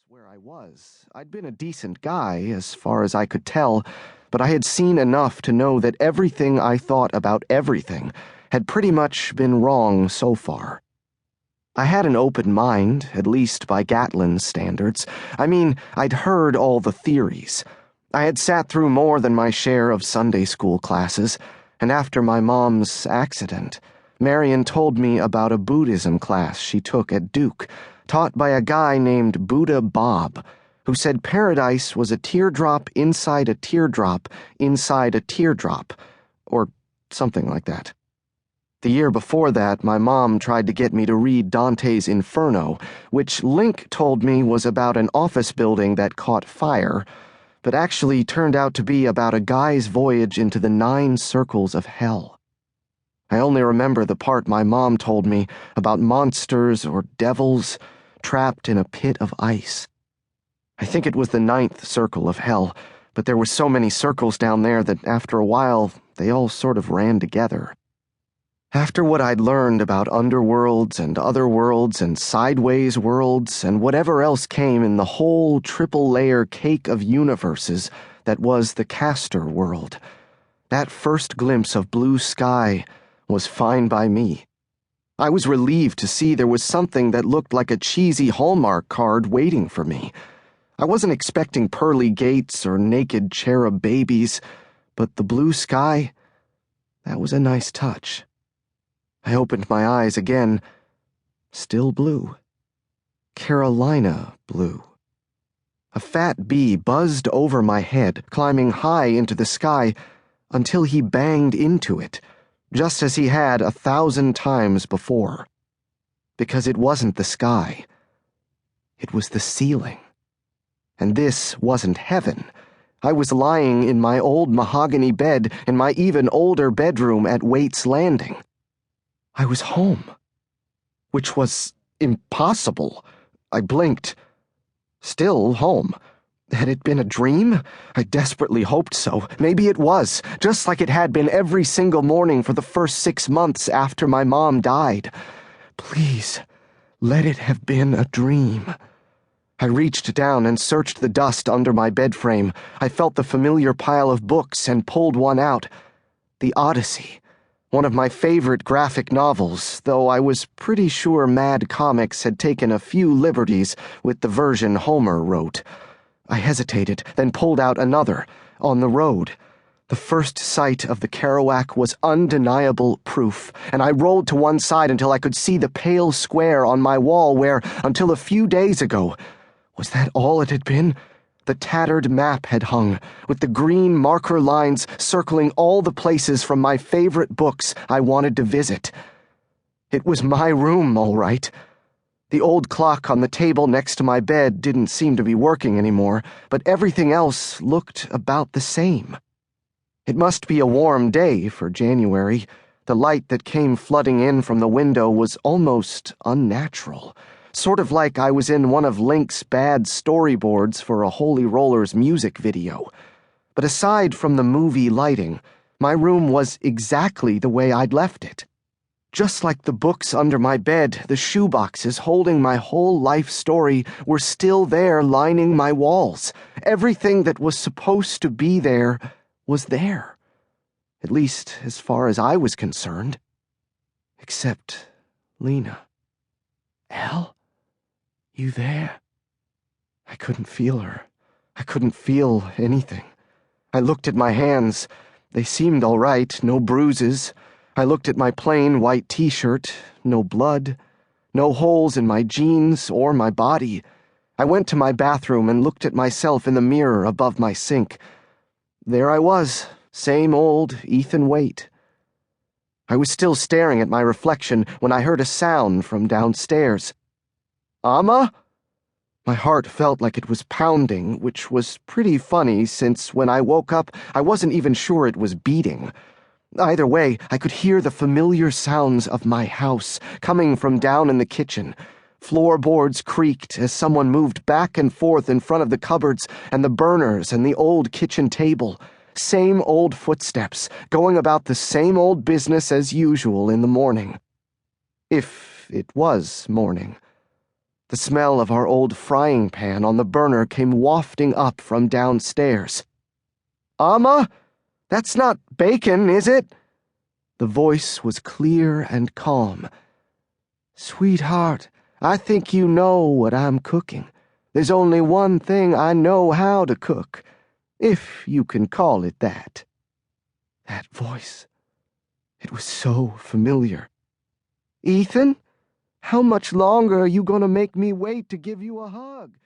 where I was. I'd been a decent guy, as far as I could tell, but I had seen enough to know that everything I thought about everything had pretty much been wrong so far. I had an open mind, at least by Gatlin's standards. I mean, I'd heard all the theories. I had sat through more than my share of Sunday school classes, and after my mom's accident, Marion told me about a Buddhism class she took at Duke, taught by a guy named Buddha Bob, who said paradise was a teardrop inside a teardrop inside a teardrop, or something like that. The year before that, my mom tried to get me to read Dante's Inferno, which Link told me was about an office building that caught fire, but actually turned out to be about a guy's voyage into the 9 circles of hell. I only remember the part my mom told me about monsters or devils trapped in a pit of ice. I think it was the 9th circle of hell, but there were so many circles down there that after a while they all sort of ran together. After what I'd learned about underworlds and other worlds and sideways worlds and whatever else came in the whole triple-layer cake of universes that was the Castor world, that first glimpse of blue sky was fine by me. I was relieved to see there was something that looked like a cheesy Hallmark card waiting for me. I wasn't expecting pearly gates or naked cherub babies, but the blue sky, that was a nice touch. I opened my eyes again. Still blue. Carolina blue. A fat bee buzzed over my head, climbing high into the sky, until he banged into it, just as he had 1,000 times before. Because it wasn't the sky. It was the ceiling. And this wasn't heaven. I was lying in my old mahogany bed in my even older bedroom at Wate's Landing. I was home. Which was impossible. I blinked. Still home. Had it been a dream? I desperately hoped so. Maybe it was, just like it had been every single morning for the first 6 months after my mom died. Please, let it have been a dream. I reached down and searched the dust under my bed frame. I felt the familiar pile of books and pulled one out. The Odyssey. One of my favorite graphic novels, though I was pretty sure Mad Comics had taken a few liberties with the version Homer wrote. I hesitated, then pulled out another, On the Road. The first sight of the Kerouac was undeniable proof, and I rolled to one side until I could see the pale square on my wall where, until a few days ago, was that all it had been? The tattered map had hung, with the green marker lines circling all the places from my favorite books I wanted to visit. It was my room, all right. The old clock on the table next to my bed didn't seem to be working anymore, but everything else looked about the same. It must be a warm day for January. The light that came flooding in from the window was almost unnatural, sort of like I was in one of Link's bad storyboards for a Holy Rollers music video. But aside from the movie lighting, my room was exactly the way I'd left it. Just like the books under my bed, the shoeboxes holding my whole life story were still there lining my walls. Everything that was supposed to be there was there. At least as far as I was concerned. Except Lena. Elle? You there? I couldn't feel her. I couldn't feel anything. I looked at my hands. They seemed all right, no bruises. I looked at my plain white t-shirt, no blood, no holes in my jeans or my body. I went to my bathroom and looked at myself in the mirror above my sink. There I was, same old Ethan Wate. I was still staring at my reflection when I heard a sound from downstairs. Amma? My heart felt like it was pounding, which was pretty funny since when I woke up, I wasn't even sure it was beating. Either way, I could hear the familiar sounds of my house coming from down in the kitchen. Floorboards creaked as someone moved back and forth in front of the cupboards and the burners and the old kitchen table. Same old footsteps, going about the same old business as usual in the morning. If it was morning. The smell of our old frying pan on the burner came wafting up from downstairs. "Amma, that's not bacon, is it?" The voice was clear and calm. "Sweetheart, I think you know what I'm cooking. There's only one thing I know how to cook, if you can call it that." That voice. It was so familiar. "Ethan, how much longer are you going to make me wait to give you a hug?"